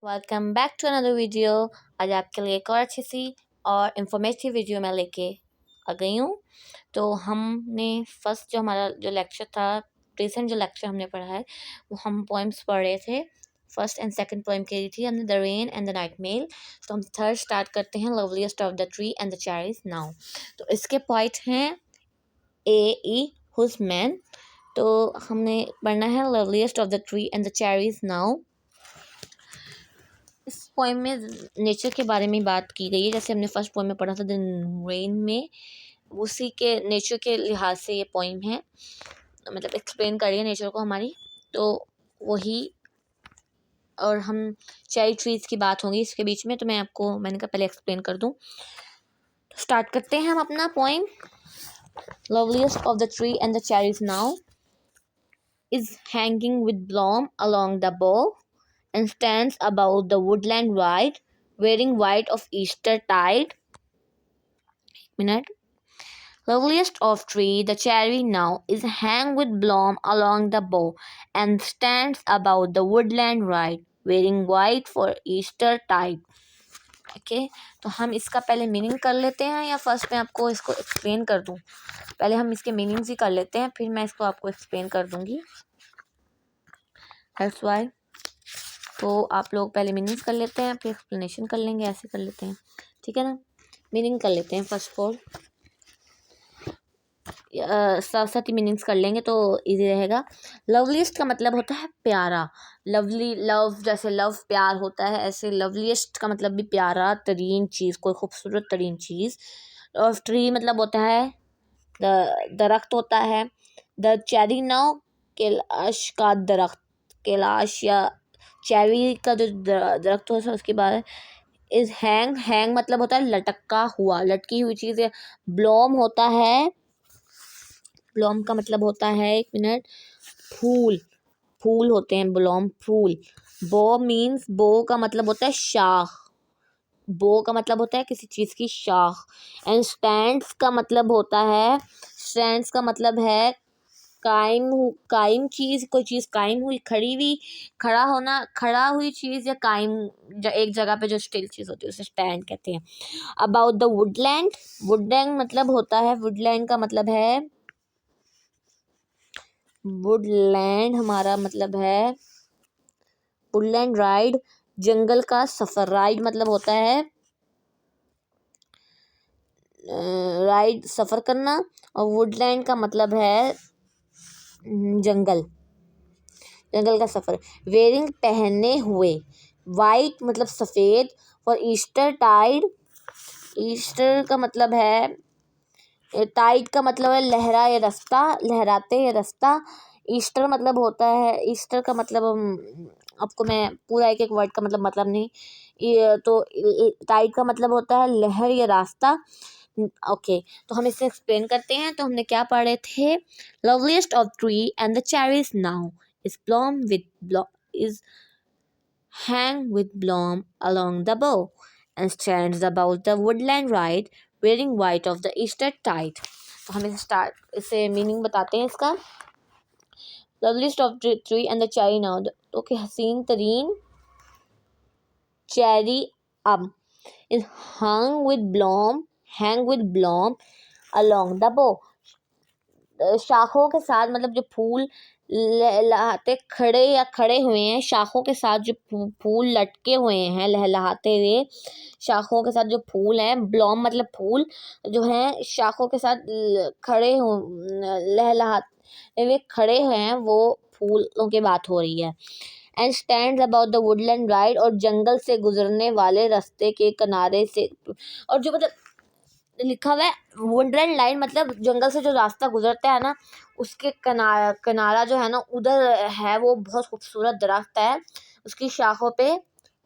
Welcome back to another video. आज आपके लिए एक और अच्छी सी और इन्फॉर्मेटिव वीडियो मैं लेके आ गई हूँ। तो हमने फर्स्ट जो हमारा जो लेक्चर था, रिसेंट जो लेक्चर हमने पढ़ा है, वो हम पोएम्स पढ़ रहे थे। फर्स्ट एंड सेकंड पोएम करी थी हमने, the rain and the night mail. तो हम थर्ड स्टार्ट करते हैं, loveliest of the tree and the cherries now. तो इसके पॉइंट हैं ए ई हुज मैन। तो हमने पढ़ना है loveliest of the tree and the cherries now. इस पोएम में नेचर के बारे में बात की गई है, जैसे हमने फर्स्ट पोएम में पढ़ा था द रेन में, उसी के नेचर के लिहाज से ये पोएम है, मतलब एक्सप्लेन कर रही है नेचर को हमारी। तो वही, और हम चेरी ट्रीज की बात होगी इसके बीच में, तो मैंने कहा पहले एक्सप्लेन कर दूं। स्टार्ट करते हैं हम अपना poem. Loveliest of the tree and the cherries now is hanging with bloom along the bough and stands above the woodland wide, wearing white of Easter tide. Minute. Loveliest of tree, the cherry now is hung with bloom along the bough and stands above the woodland wide, wearing white for Easter tide. Okay तो हम इसका पहले meaning कर लेते हैं, या first मैं आपको इसको एक्सप्लेन कर दूं? पहले हम इसके मीनिंग्स ही कर लेते हैं, फिर मैं इसको आपको एक्सप्लेन कर दूंगी। That's why. तो आप लोग पहले मीनिंग्स कर लेते हैं, फिर एक्सप्लेनेशन कर लेंगे, ऐसे कर लेते हैं, ठीक है ना? मीनिंग कर लेते हैं फर्स्ट ऑफ ऑल, साथ साथ ही मीनिंग्स कर लेंगे तो इजी रहेगा। लवलीस्ट का मतलब होता है प्यारा। लवली, लव जैसे लव प्यार होता है, ऐसे लवलीस्ट का मतलब भी प्यारा तरीन चीज़, कोई खूबसूरत तरीन चीज़। और ट्री मतलब होता है दरख्त होता है। द चेरी नाउ, कैलाश का दरख्त, कैलाश या चेरी का जो दरख्त होता है उसके बाद इज हैंग मतलब होता है लटका हुआ, लटकी हुई चीज़। ब्लॉम होता है, ब्लॉम का मतलब होता है, एक मिनट, फूल, फूल होते हैं ब्लॉम, फूल। बो मीन्स, बो का मतलब होता है शाख, बो का मतलब होता है किसी चीज़ की शाख। एंड स्टैंड्स का मतलब होता है, स्टैंड्स का मतलब है कायम चीज़, कोई चीज़ कायम हुई, खड़ी हुई, खड़ा होना, खड़ा हुई चीज़, या कायम एक जगह पे जो स्टिल चीज़ होती है उसे स्टैंड कहते हैं। अबाउट द वुडलैंड, वुडलैंड मतलब होता है, वुडलैंड का मतलब है, वुडलैंड हमारा मतलब है वुडलैंड राइड, जंगल का सफ़र। राइड मतलब होता है राइड, सफ़र करना, और वुडलैंड का मतलब है जंगल, जंगल का सफ़र। वेयरिंग पहने हुए, वाइट मतलब सफ़ेद, और ईस्टर टाइड, ईस्टर का मतलब है, टाइड का मतलब है लहरा या रास्ता, लहराते या रास्ता। ईस्टर मतलब होता है, ईस्टर का मतलब आपको मैं पूरा एक एक वर्ड का मतलब नहीं, ये तो टाइड का मतलब होता है लहर या रास्ता। ओके तो हम इसे एक्सप्लेन करते हैं। तो हमने क्या पढ़े थे? Loveliest of tree and the cherries now is bloom with is hang with bloom along the bow and stands about the woodland ride, wearing white of the Easter tide. तो हम इसे मीनिंग बताते हैं इसका। Loveliest of tree and the cherry now, तो कि हसीन तरीन चेरी अब is hang with bloom along the bow, शाखों के साथ, मतलब जो फूल लहलहाते खड़े या खड़े हुए हैं, शाखों के साथ जो फूल लटके हुए हैं लहलहाते हुए, शाखों के साथ जो फूल हैं, ब्लॉम मतलब फूल जो हैं शाखों के साथ खड़े हो, लहलहाते हुए खड़े हुए हैं, वो फूलों की बात हो रही है। And stands about the Woodland ride, और जंगल से गुजरने वाले रास्ते के किनारे से, और जो मतलब लिखा हुआ है वुडलैंड लाइन, मतलब जंगल से जो रास्ता गुजरता है ना, उसके किनारा जो है ना उधर है, वो बहुत खूबसूरत दरख्त है, उसकी शाखों पे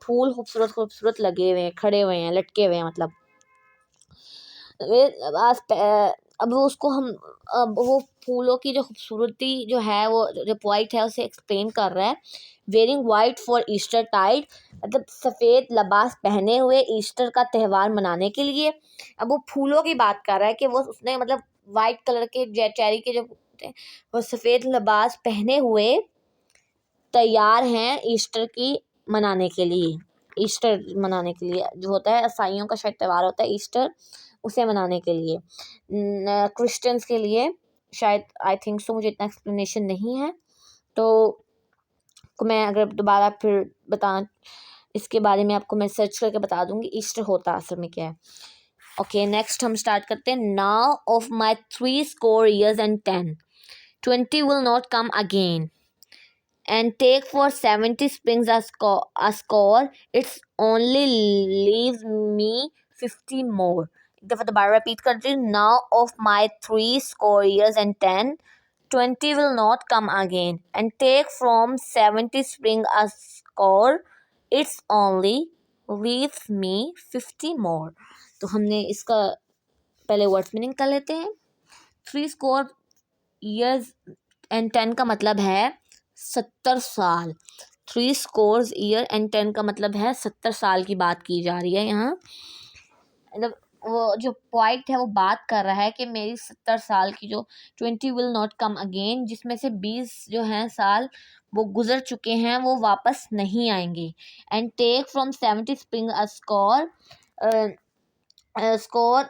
फूल खूबसूरत खूबसूरत लगे हुए हैं, खड़े हुए हैं, लटके हुए हैं, मतलब अब उसको हम, अब वो फूलों की जो खूबसूरती जो है, वो जो पॉइंट है उसे एक्सप्लेन कर रहा है। Wearing white for Eastertide, मतलब सफ़ेद लिबास पहने हुए ईस्टर का त्यौहार मनाने के लिए। अब वो फूलों की बात कर रहा है कि वो उसने मतलब वाइट कलर के चेरी के जो होते हैं, वो सफ़ेद लिबास पहने हुए तैयार हैं ईस्टर की मनाने के लिए, ईस्टर मनाने के लिए जो होता है, ईसाइयों का शायद त्यौहार होता है ईस्टर, उसे मनाने के लिए। क्रिश्चियंस के लिए शायद, आई थिंक सो, मुझे इतना एक्सप्लेनेशन नहीं है, तो मैं अगर दोबारा फिर बता इसके बारे में आपको मैं सर्च करके बता दूंगी ईस्टर होता असल में क्या है। ओके, नेक्स्ट हम स्टार्ट करते हैं। Now of my 80 and 10, 20 will not come again, and take for 70 springs a score, it's only leaves me 50 more. एक दफ़ा दोबारा रिपीट कर रही हूँ। Now of my 80 and 10, 20 will not come again, and take from 70 spring a score, it's only leaves me 50 more. तो हमने इसका पहले वर्ड्स मीनिंग कर लेते हैं। 3 and 10 का मतलब है 70 साल। 3 का मतलब है 70 साल की बात की जा रही है यहाँ। मतलब वो जो पॉइंट है वो बात कर रहा है कि मेरी 70 साल की जो 20 विल नॉट कम अगेन, जिसमें से 20 जो हैं साल वो गुजर चुके हैं, वो वापस नहीं आएंगे। And take from 70 springs a score. Score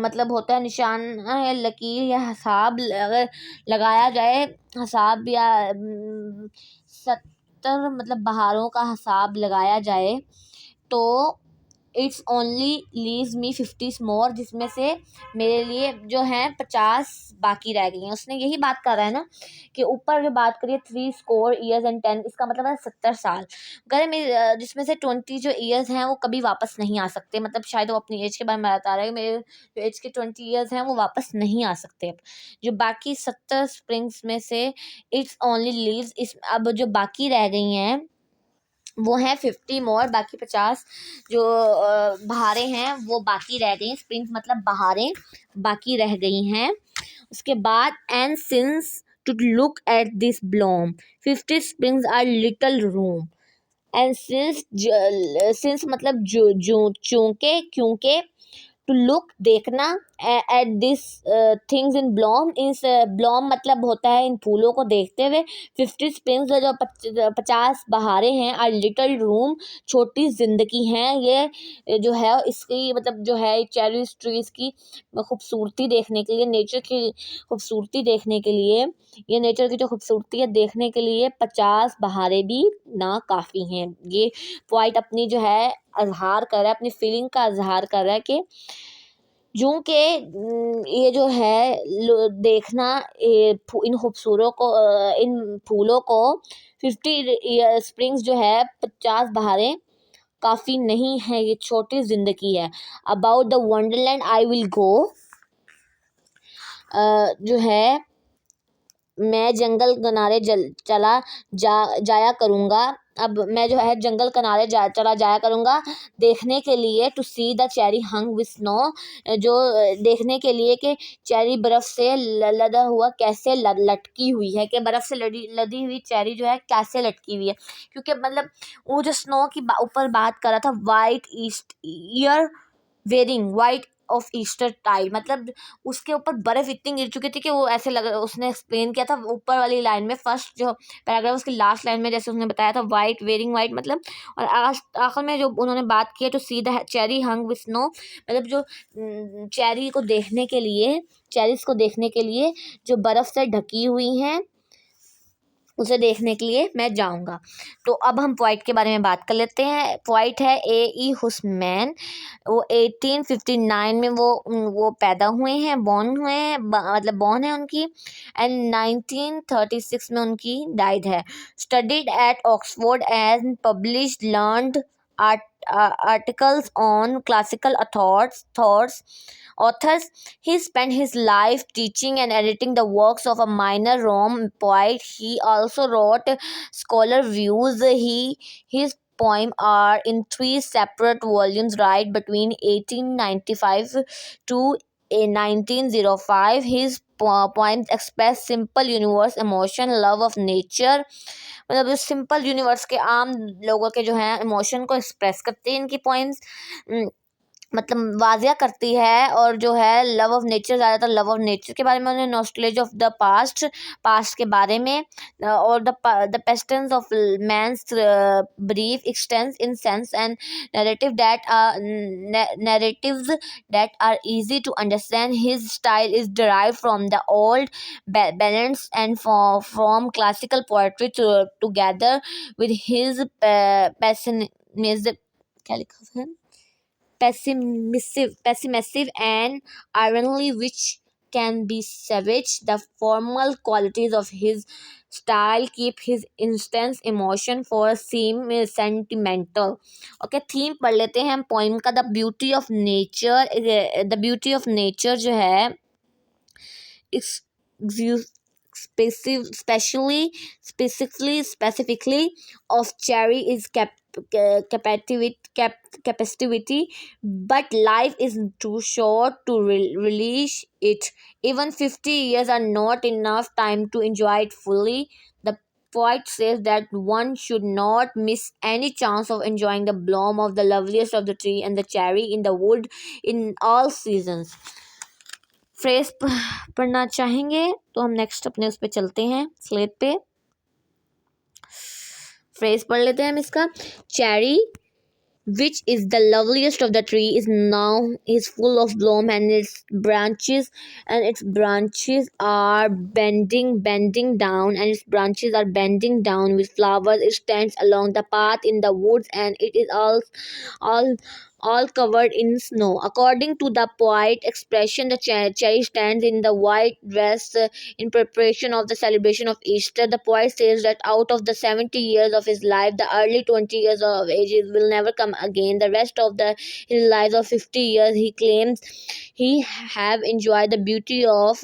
मतलब होता है निशान या लकीर या हिसाब, अगर लगाया जाए हिसाब, या 70 मतलब बहारों का हिसाब लगाया जाए, तो इट्स ओनली लीव्स मी 50 मोर, जिसमें से मेरे लिए जो है 50 बाकी रह गई हैं। उसने यही बात कर रहा है ना कि ऊपर जो बात करिए 3 and 10, इसका मतलब है 70 साल। अगर मेरे जिसमें से 20 जो ईयर्स हैं वो कभी वापस नहीं आ सकते, मतलब शायद वो अपनी एज के बारे में बता रहा है, मेरे जो एज के 20 ईयर्स हैं वो वापस नहीं आ सकते। जो बाकी 70 स्प्रिंग्स में से इट्स ओनली लीव्स, इस अब जो बाकी रह गई हैं वो है 50 मोर, बाकी 50 जो बहारें हैं वो बाकी रह गई। स्प्रिंग्स मतलब बहारें बाकी रह गई हैं। उसके बाद and since to look at this bloom 50 springs are little room. And since मतलब जो चूंकि, क्योंकि, टू लुक देखना, at this things in bloom, इस ब्लॉम मतलब होता है इन फूलों को देखते हुए। 50 स्प्रिंग्स जो 50 बहारें हैं, आर लिटल रूम छोटी जिंदगी हैं। ये जो है इसकी मतलब जो है चेरी ट्रीज की खूबसूरती देखने के लिए, नेचर की खूबसूरती देखने के लिए, ये नेचर की जो खूबसूरती है देखने के लिए 50 बहारें भी ना काफ़ी हैं। ये पॉइंट अपनी जो है इजहार कर रहा है, अपनी फीलिंग का इजहार कर रहा है कि जो कि ये जो है देखना इन खूबसूरत को इन फूलों को 50 स्प्रिंग्स जो है 50 बहारें काफ़ी नहीं है, ये छोटी ज़िंदगी है। About the Wonderland I will go, जो है मैं जंगल किनारे जाया करूँगा। अब मैं जो है जंगल किनारे चला जाया करूँगा देखने के लिए, to see the cherry hung with snow, जो देखने के लिए कि चेरी बर्फ़ से लदा हुआ कैसे लटकी हुई है, कि बर्फ़ से लदी हुई चेरी जो है कैसे लटकी हुई है। क्योंकि मतलब वो जो स्नो की ऊपर बात कर रहा था, white east year wearing white of Eastertide, मतलब उसके ऊपर बर्फ़ इतनी गिर चुकी थी कि वो ऐसे लग, उसने एक्सप्लेन किया था ऊपर वाली लाइन में, फर्स्ट जो पैराग्राफ उसकी लास्ट लाइन में, जैसे उसने बताया था वाइट वेरिंग वाइट मतलब, और आखिर में जो उन्होंने बात की है, तो सीधा चेरी हंग विथ स्नो, मतलब जो चेरी को देखने के लिए, चेरीज को देखने के लिए जो बर्फ़ से ढकी हुई हैं, उसे देखने के लिए मैं जाऊंगा। तो अब हम पोइट के बारे में बात कर लेते हैं। पोइट है A.E. हुसमैन। वो 1859 में वो पैदा हुए हैं, बॉर्न हुए हैं, मतलब बॉर्न है उनकी, एंड 1936 में उनकी डाइड है। Studied at Oxford and published learned articles on classical authors. He spent his life teaching and editing the works of a minor Rome poet. He also wrote scholar views. His poems are in 3 separate volumes, right between 1895 to 1905. His poems express simple universe, emotion, love of nature, मतलब simple universe के आम लोगों के जो हैं emotion को express करते हैं इनकी पोइम्स। मतलब वाजिया करती है। और जो है लव ऑफ नेचर, ज़्यादातर लव ऑफ नेचर के बारे में, उन्हें nostalgia of the past, past के बारे में, और द पेस्टेंस of man's brief existence in sense and narrative that narratives that are easy to understand. His style is derived from the old balance and from classical poetry together with his pessimism, क्या लिखा है, pessimistic and irony, which can be savage. The formal qualities of his style keep his instance emotion for seem sentimental. Okay, theme पढ़ लेते हैं हम poem का। The beauty of nature, the beauty of nature जो है specifically of cherry is captivity, but life is too short to release it. Even 50 years are not enough time to enjoy it fully. The poet says that one should not miss any chance of enjoying the bloom of the loveliest of the tree and the cherry in the wood in all seasons. Phrase पढ़ना चाहेंगे तो हम next अपने उस पर चलते हैं, slate पे फ्रेज पढ़ लेते हैं हम इसका। Cherry which is the loveliest of the tree is full of bloom, and its branches are bending down, with flowers. It stands along the path in the woods, and it is all all covered in snow. According to the poet expression, the cherry stands in the white dress in preparation of the celebration of Easter. The poet says that out of the 70 years of his life, the early 20 years of age will never come again. The rest of his life of 50 years, he claims he have enjoyed the beauty of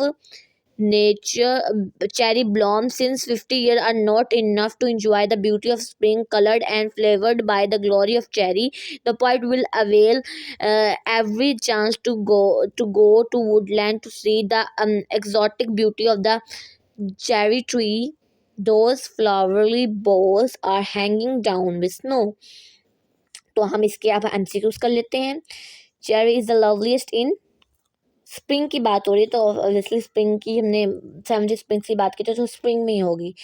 nature. Cherry blossoms since 50 years are not enough to enjoy the beauty of spring, colored and flavored by the glory of cherry. The poet will avail every chance to go to woodland to see the exotic beauty of the cherry tree. Those flowery boughs are hanging down with snow. तो हम इसके अब MCQs कर लेते हैं। Cherry is the loveliest in spring की बात हो रही है तो ऑब्वियसली स्प्रिंग की, हमने 70 स्प्रिंग की बात की तो स्प्रिंग में ही होगी।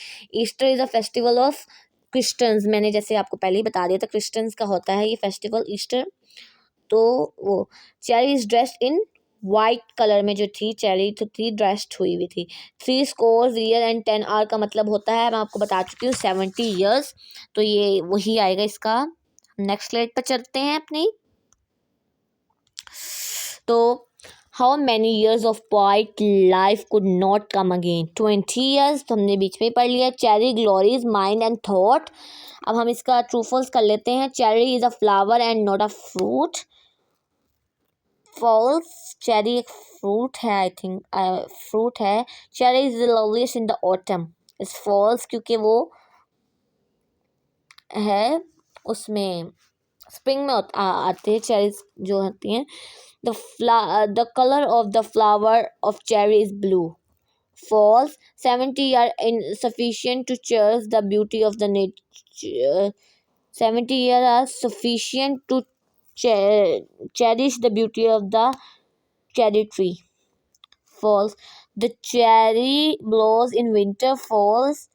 Easter is a festival of Christians, मैंने जैसे आपको पहले ही बता दिया था क्रिश्चियंस का होता है ये फेस्टिवल ईस्टर। तो वो cherry is dressed in white colour में जो थी चेरी तो थी ड्रेस्ड हुई हुई थी। 3 ईयर एंड 10 आवर का मतलब होता है, मैं आपको बता चुकी हूँ 70 ईयर्स, तो ये वही आएगा इसका। नेक्स्ट स्लाइड पर चलते हैं अपनी। तो how many years of poet life could not come again, 20 years, तो हमने बीच में ही पढ़ लिया। Cherry glories mind and thought, अब हम इसका ट्रू फॉल्स कर लेते हैं। Cherry is a flower and not a fruit, false. Cherry एक फ्रूट है, आई थिंक फ्रूट है। Cherry is the loveliest in the autumn, is false, क्योंकि वो है उसमें स्प्रिंग में आते हैं चेरीज जो होती हैं। The color of the flower of cherry is blue. False. 70 are insufficient to cherish the beauty of the nature. 70 years are sufficient to cherish the beauty of the cherry tree. False. The cherry blows in winter. False.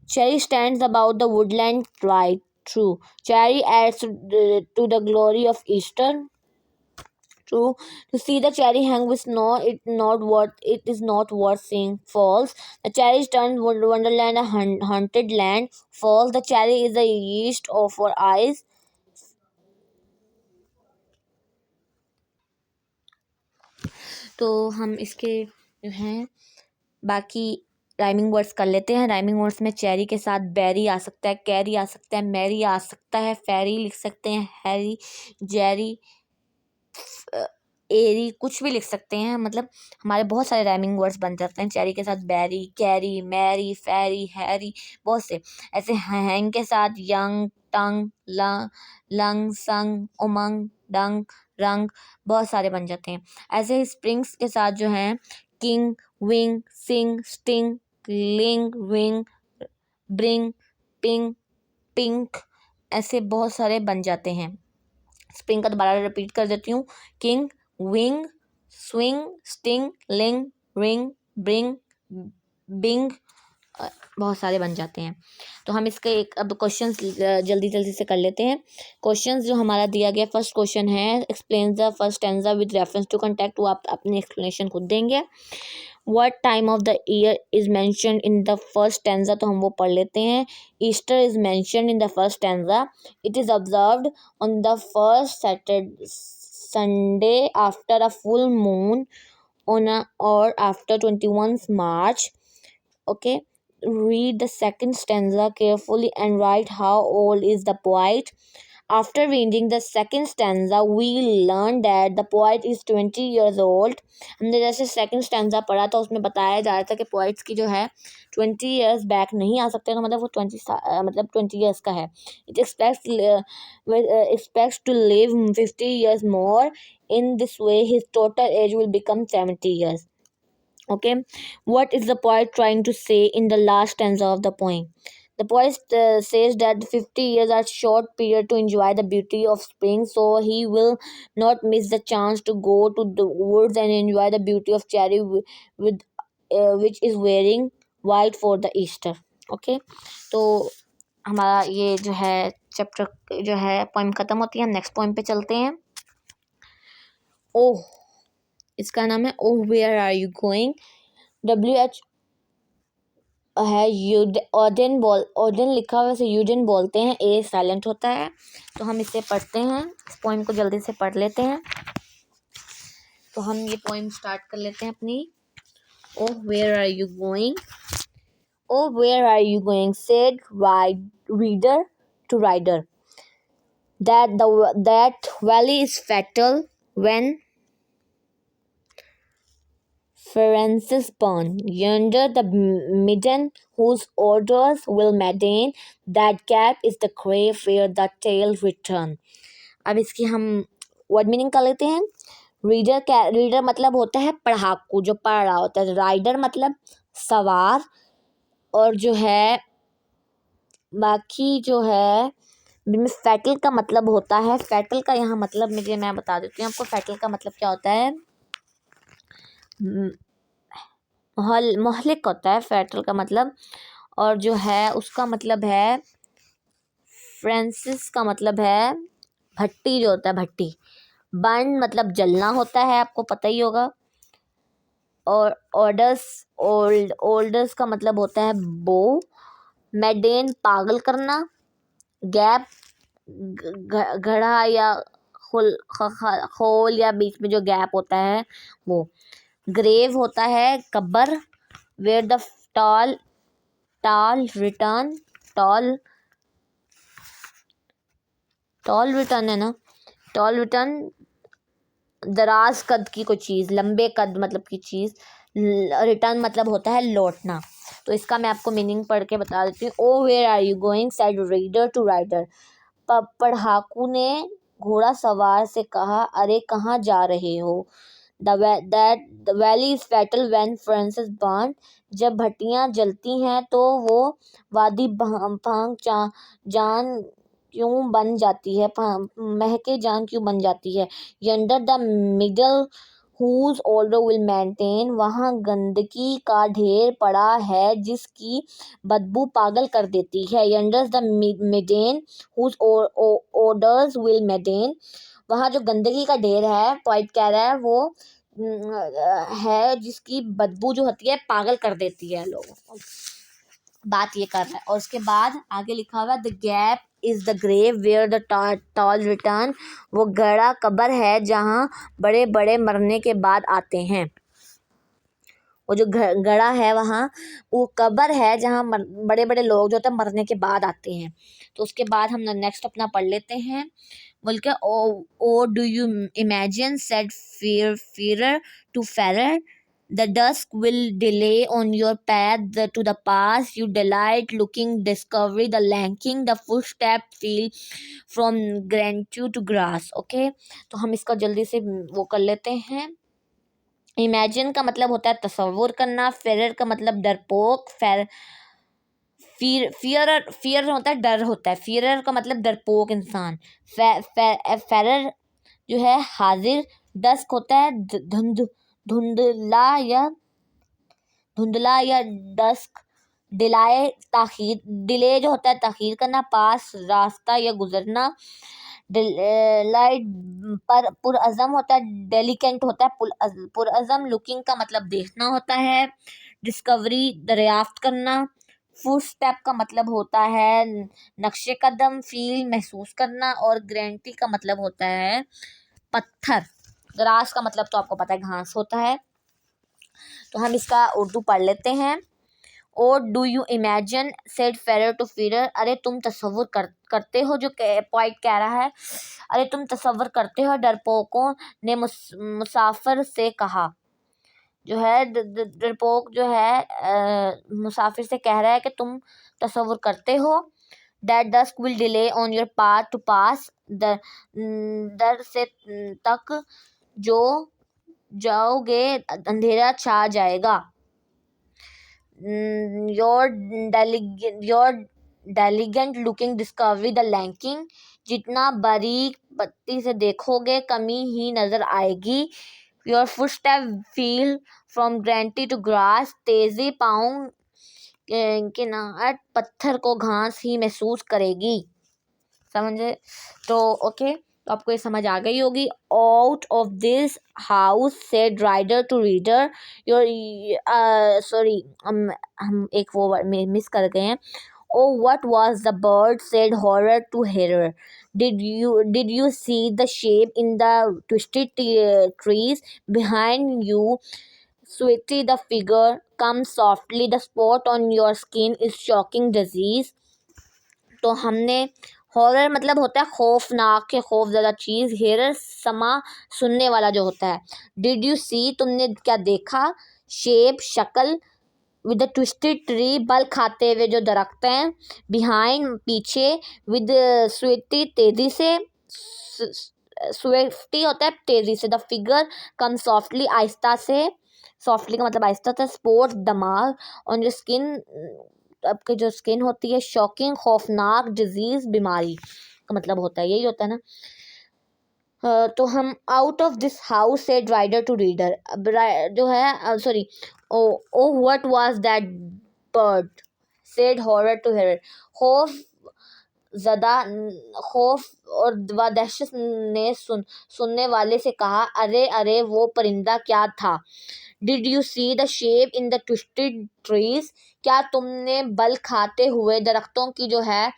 Cherry stands above the woodland. Right. True. Cherry adds to the glory of Easter. True. To see the cherry hang with snow, it is not worth seeing. False. The cherry turns wonderland a haunted land. False. The cherry is the yeast of our eyes. तो हम इसके जो हैं बाकी rhyming words कर लेते हैं। Rhyming words में चेरी के साथ बेरी आ सकता है, कैरी आ सकता है, मैरी आ सकता है, फेरी लिख सकते हैं, हैरी, जेरी, एरी, कुछ भी लिख सकते हैं। मतलब हमारे बहुत सारे राइमिंग वर्ड्स बन जाते हैं चेरी के साथ, बैरी, कैरी, मैरी, फेरी, हैरी, बहुत से। ऐसे हैंग के साथ यंग, टंग, लंग, संग, उमंग, डंग, रंग, बहुत सारे बन जाते हैं। ऐसे ही स्प्रिंग्स के साथ जो हैं किंग, विंग, सिंग, स्टिंग, लिंग, विंग, ब्रिंग, पिंग, पिंक, ऐसे बहुत सारे बन जाते हैं। स्प्रिंग का दोबारा रिपीट कर देती हूँ। किंग, विंग, स्विंग, स्टिंग, लिंग, रिंग, ब्रिंग, बिंग, बहुत सारे बन जाते हैं। तो हम इसके एक अब क्वेश्चंस जल्दी जल्दी से कर लेते हैं। क्वेश्चंस जो हमारा दिया गया, फर्स्ट क्वेश्चन है explain the first stanza with reference to context. वो आप अपनी एक्सप्लेनेशन खुद देंगे। What time of the year is mentioned in the first stanza? तो हम वो पढ़ लेते हैं। Easter is mentioned in the first stanza. It is observed on the first Sunday after a full moon or after 21st March. Okay. Read the second stanza carefully and write how old is the poet. After reading the second stanza, we learned that the poet is 20 years old. हमने जैसे second stanza पढ़ा था उसमें बताया जा रहा था कि पोइट्स की जो है 20 years बैक नहीं आ सकते, तो मतलब वो 20 years का है। It expects to live 50 years more. In this way, his total age will become 70 years. Okay, what is the poet trying to say in the last stanza of the poem? The poet says that 50 years are short period to enjoy the beauty of spring, so he will not miss the chance to go to the woods and enjoy the beauty of cherry with which is wearing white for the Easter. Okay, तो हमारा ये जो है chapter जो है poem ख़त्म होती है। हम नेक्स्ट पोएम पे चलते हैं। ओह, इसका नाम है oh where are you going. WH है ओडेन लिखा हुआ, वैसे यूडेन बोलते हैं, ए साइलेंट होता है। तो हम इसे पढ़ते हैं, इस पोइम को जल्दी से पढ़ लेते हैं। तो हम ये पोइम स्टार्ट कर लेते हैं अपनी। Oh where are you going, oh where are you going, said reader to rider, that valley is fatal when Francis burn. Yonder the midden whose orders will maintain, that gap is the grave where the tale return. अब इसकी हम word meaning कर लेते हैं। Reader मतलब होता है पढ़ाकू, जो पढ़ रहा होता है। राइडर मतलब सवार, और जो है बाकी जो है फैटल का मतलब होता है। फैटल का यहाँ मतलब मैं बता देती हूँ आपको। फैटल का मतलब क्या होता है, मोहलिक होता है फैटल का मतलब। और जो है उसका मतलब है फ्रांसिस का मतलब है भट्टी, जो होता है भट्टी। बर्न मतलब जलना होता है, आपको पता ही होगा। और ओल्डर्स का मतलब होता है बो। मैडेन पागल करना। गैप घड़ा या होल या बीच में जो गैप होता है वो। ग्रेव होता है कब्र। Where the tall return, tall return है ना, टॉल रिटर्न दराज कद की कोई चीज़, लंबे कद मतलब की चीज़। रिटर्न मतलब होता है लौटना। तो इसका मैं आपको मीनिंग पढ़ के बता देती हूँ। Oh where are you going, said reader to rider, पढ़ाकू ने घोड़ा सवार से कहा, अरे कहाँ जा रहे हो। The valley is fatal when furnaces burn, जब भट्टियाँ जलती हैं तो वो वादी भांग जान क्यों बन जाती है, महके जान क्यों बन जाती है। Yonder the middle whose odor will maintain, वहाँ गंदगी का ढेर पड़ा है जिसकी बदबू पागल कर देती है। Yonder the midden whose odors will maintain, वहाँ जो गंदगी का ढेर है, पॉइंट कह रहा है वो है जिसकी बदबू जो होती है पागल कर देती है लोगों को। बात ये कर रहा है। और उसके बाद आगे लिखा हुआ the gap is the grave where the tall return, वो गड़ा कब्र है जहाँ बड़े बड़े मरने के बाद आते हैं। वो जो गड़ा है वहाँ वो कब्र है जहाँ बड़े बड़े लोग जो होते हैं मरने के बाद आते हैं। तो उसके बाद हम नेक्स्ट अपना पढ़ लेते हैं। बोल के oh do you imagine said fearer to farer, the dusk will delay on your path to the past, you delight looking discovery, the lanking the footstep feel from granite to grass. Okay, तो हम इसका जल्दी से वो कर लेते हैं। Imagine का मतलब होता है तस्वुर करना। फेरर का मतलब डरपोक। फियर होता है, डर होता है, फियरर का मतलब डरपोक इंसान। फेरर जो है हाजिर, डस्क होता है धुंधला या डस्क, डिले जो होता है ताखीर करना, पास रास्ता या गुजरना, लाइट पर पुरअज़म होता है, डेलिकेंट होता है पुरअज़म, लुकिंग का मतलब देखना होता है, डिस्कवरी दरियाफ्त करना, फुट स्टेप का मतलब होता है नक्शे कदम, फील महसूस करना, और ग्रेंटी का मतलब होता है पत्थर। ग्रास का मतलब तो आपको पता है घास होता है। तो हम इसका उर्दू पढ़ लेते हैं। और do you imagine said farer to fearer, अरे तुम तसव्वुर करते हो, जो पॉइंट कह रहा है, अरे तुम तसव्वुर करते हो, डरपोकों ने मुसाफिर से कहा। जो है डरपोक जो है मुसाफिर से कह रहा है कि तुम तसव्वुर करते हो। That dusk will delay on your path to pass, डर से तक जो जाओगे अंधेरा छा जाएगा। Your diligent looking discovery the lacking, जितना बारीक बत्ती से देखोगे कमी ही नजर आएगी। Your footstep feel from granite to grass, तेजी पाँव किनार पत्थर को घास ही महसूस करेगी। समझे? तो ओके, तो आपको ये समझ आ गई होगी। Out of this house said rider to reader, your sorry हम एक वो मिस कर गए हैं। Oh, what was the bird said horror to hearer. Did you see the shape in the twisted trees behind you? Sweetie, the figure comes softly. The spot on your skin is shocking disease. तो हमने horror मतलब होता है खौफनाक के खौफ ज़्यादा चीज़, error समा सुनने वाला जो होता है। डिड यू सी, तुमने क्या देखा, शेप शक्ल, विद द ट्विस्टेड ट्री, बल खाते हुए जो दरख्त हैं, बिहाइंड पीछे, विद स्विफ्टी तेजी से, स्विफ्टी होता है तेजी से, द फिगर कम सॉफ्टली आहिस्ता से, सॉफ्टली का मतलब आहिस्ता था, स्पोर्ट दमाग, ऑन योर स्किन आपकी जो स्किन होती है, शॉकिंग खौफनाक, डिजीज बीमारी का मतलब होता है, यही होता है ना। तो हम out of this house said rider to reader, जो है sorry, O what was that bird said horror to hearer, खौफ ज़दा खौफ और दहशत ने सुनने वाले से कहा, अरे अरे वो परिंदा क्या था। Did you see the shape in the twisted trees, क्या तुमने बल खाते हुए दरख्तों की जो है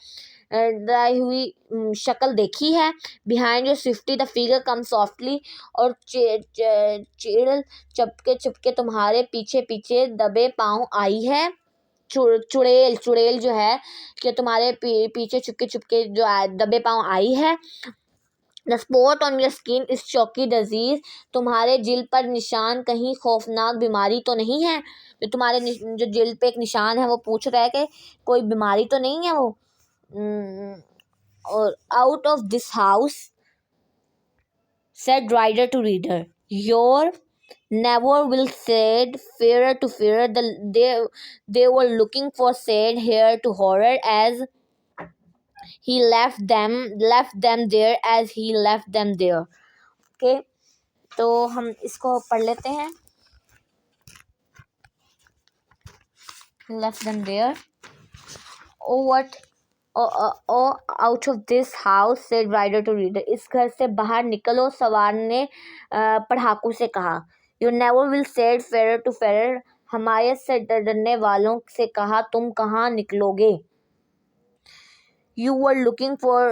ड्राई हुई शक्ल देखी है। Behind your Swiftie the figure come softly, और चीड़ चुपके चुपके तुम्हारे पीछे पीछे दबे पाँव आई है। चुड़ैल जो है कि तुम्हारे पीछे चुपके चुपके जो दबे पाँव आई है। The spot on your skin is चौकी डिजीज, तुम्हारे जिल्द पर निशान कहीं खौफनाक बीमारी तो नहीं है। जो तुम्हारे जो जिल्द पे एक निशान है वो पूछ रहा है कि कोई बीमारी तो नहीं है वो। और out of this house said rider to reader, your never will said fearer to fearer, they were looking for said here to horror, as he left them there, as he left them there. Okay, तो हम इसको पढ़ लेते हैं। left them there. Oh what out of this house said rider to reader, इस घर से बाहर निकलो, सवार ने पढ़ाकू से कहा। You never will said farer to farer, हमायत से डरने वालों से कहा, तुम कहाँ निकलोगे। You were looking for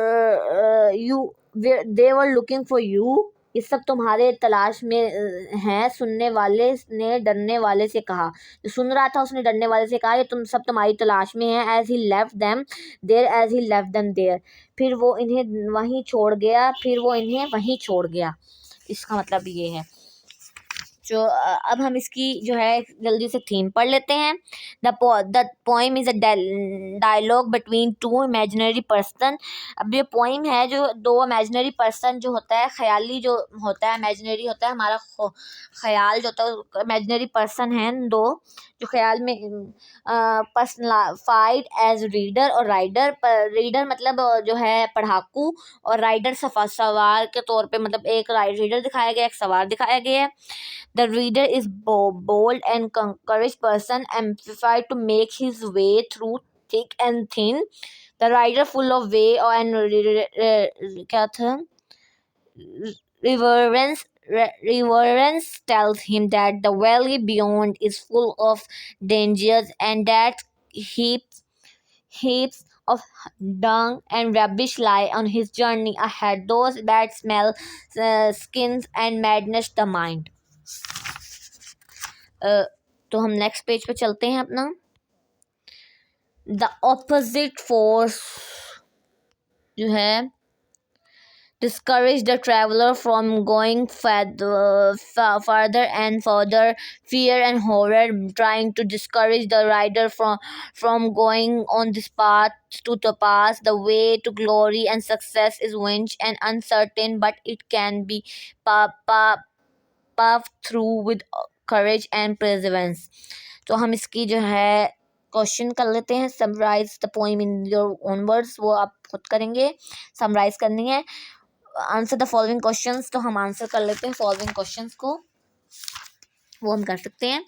they were looking for you, ये सब तुम्हारे तलाश में हैं। सुनने वाले ने डरने वाले से कहा, जो सुन रहा था उसने डरने वाले से कहा, ये तुम सब तुम्हारी तलाश में हैं। As he left them there, as he left them there, फिर वो इन्हें वहीं छोड़ गया, फिर वो इन्हें वहीं छोड़ गया। इसका मतलब ये है। जो अब हम इसकी जो है जल्दी से थीम पढ़ लेते हैं। The poem is a dialogue between two imaginary person. अब ये पोइम है जो दो इमेजिनरी पर्सन जो होता है, ख्याली जो होता है, इमेजिनरी होता है हमारा ख्याल जो होता है, इमेजिनरी पर्सन है दो जो ख्याल में पर्सनलाइड एज रीडर और राइडर। रीडर मतलब जो है पढ़ाकू, और राइडर सवार के तौर पे, मतलब एक रीडर दिखाया गया, एक सवार दिखाया गया है। The reader is bold and courage person, amplified to make his way through thick and thin. The rider full of way and क्या था, reverence tells him that the valley beyond is full of dangers, and that heaps of dung and rubbish lie on his journey ahead. Those bad smell, skins and madness the mind. तो हम next page पे चलते हैं अपना। The opposite force जो है discourage the traveler from going further and further. Fear and horror trying to discourage the rider from going on this path to the pass. The way to glory and success is winch and uncertain, but it can be puffed through with courage and perseverance. तो हम इसकी जो है question कर लेते हैं। Summarise the poem in your own words, वो आप खुद करेंगे, समराइज करनी है। आंसर द फॉलोइंग क्वेश्चंस, तो हम आंसर कर लेते हैं फॉलोइंग क्वेश्चंस को, वो हम कर सकते हैं।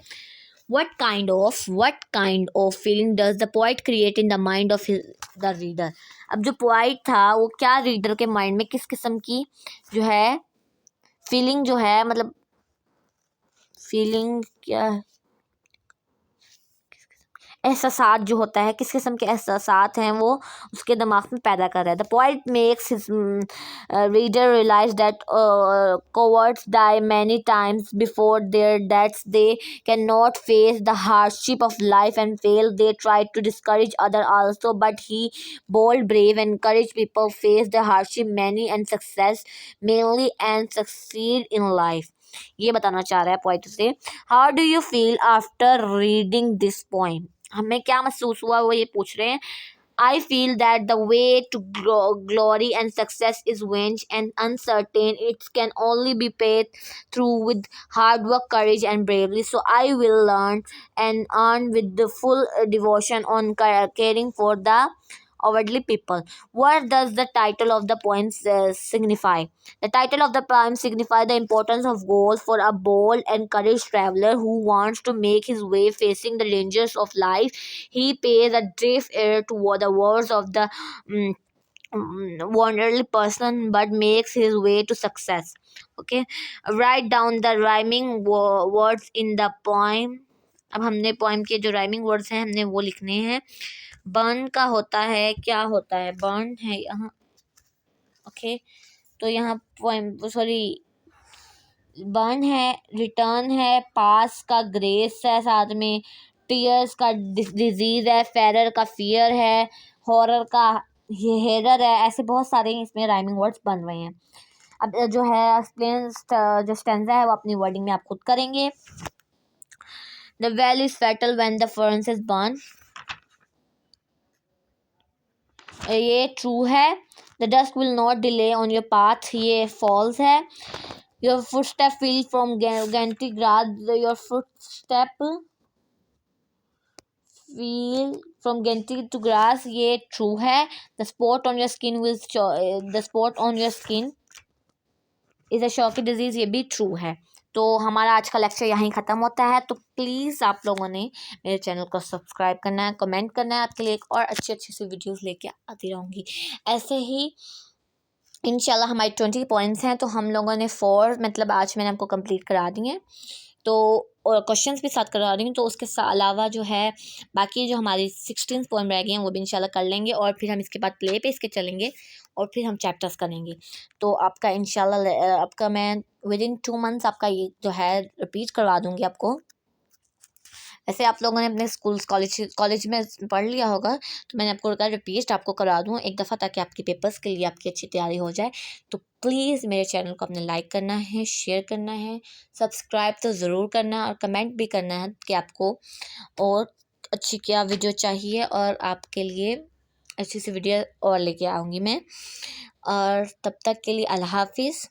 what kind of feeling does the poet create in the mind of the reader? अब जो पोइट था वो क्या रीडर के माइंड में किस किस्म की जो है फीलिंग जो है, मतलब फीलिंग क्या, एहसासात जो होता है, किस किस्म के एहसासात हैं वो उसके दिमाग में पैदा कर रहा है। The poet makes his reader realise that cowards die many times before their deaths. They cannot face the hardship of life and fail. They try to discourage others also, but he bold, brave and courage people face the hardship many and success mainly and succeed in life. ये बताना चाह रहा है poet से। How do you feel after reading this poem? हमें क्या महसूस हुआ वो ये पूछ रहे हैं। I feel that the way to glory and success is wrench and uncertain. It can only be paid through with hard work, courage, and bravery. So I will learn and earn with the full devotion on caring for the cowardly people. What does the title of the poem signify? The title of the poem signifies the importance of goals for a bold and courageous traveler who wants to make his way facing the dangers of life. He pays a deaf ear to the words of the wanderly person but makes his way to success. Okay, write down the rhyming words in the poem. अब हमने poem के जो rhyming words हैं हमने वो लिखने हैं। Burn का होता है, क्या होता है, बर्न है यहाँ, ओके। तो यहाँ पोइम बर्न है, रिटर्न है, पास का ग्रेस है, साथ में टीयर्स का डिजीज है, फेरर का फियर है, हॉरर का हेरर है। ऐसे बहुत सारे इसमें राइमिंग वर्ड्स बन रहे हैं। अब जो है एक्सप्लेन जो स्टेंजा है वो अपनी वर्डिंग में आप खुद करेंगे। The well is fatal when the furnace is burned. ये ट्रू है। The dust will not delay on your path. ये false है। Your footstep feel from Ganti grass. Your footstep feel from Ganti to grass. ये true है। The spot on your skin is a shocky disease. ये भी true है। तो हमारा आज का लेक्चर यहीं ख़त्म होता है। तो प्लीज़ आप लोगों ने मेरे चैनल को सब्सक्राइब करना है, कमेंट करना है। आपके लिए एक और अच्छी सी वीडियोस लेके आती रहूँगी। ऐसे ही इंशाल्लाह हमारी 20 पॉइंट्स हैं, तो हम लोगों ने 4 मतलब आज मैंने आपको कंप्लीट करा दी हैं, तो और क्वेश्चंस भी साथ करवा रही हूँ। तो उसके अलावा जो है बाकी जो हमारी 16 पोएम रह गई हैं वो भी इंशाल्लाह कर लेंगे, और फिर हम इसके बाद प्ले पे इसके चलेंगे और फिर हम चैप्टर्स करेंगे। तो आपका इंशाल्लाह आपका मैं विदिन 2 मंथ्स आपका ये जो है रिपीट करवा दूँगी आपको ऐसे आप लोगों ने अपने स्कूल्स कॉलेज में पढ़ लिया होगा, तो मैंने आपको कहा रिपीट आपको करा दूँ एक दफ़ा, ताकि आपके पेपर्स के लिए आपकी अच्छी तैयारी हो जाए। तो प्लीज़ मेरे चैनल को आपने लाइक करना है, शेयर करना है, सब्सक्राइब तो ज़रूर करना है और कमेंट भी करना है कि आपको और अच्छी क्या वीडियो चाहिए, और आपके लिए अच्छी सी वीडियो और लेके आऊँगी मैं। और तब तक के लिए अल्लाह हाफ़िज़।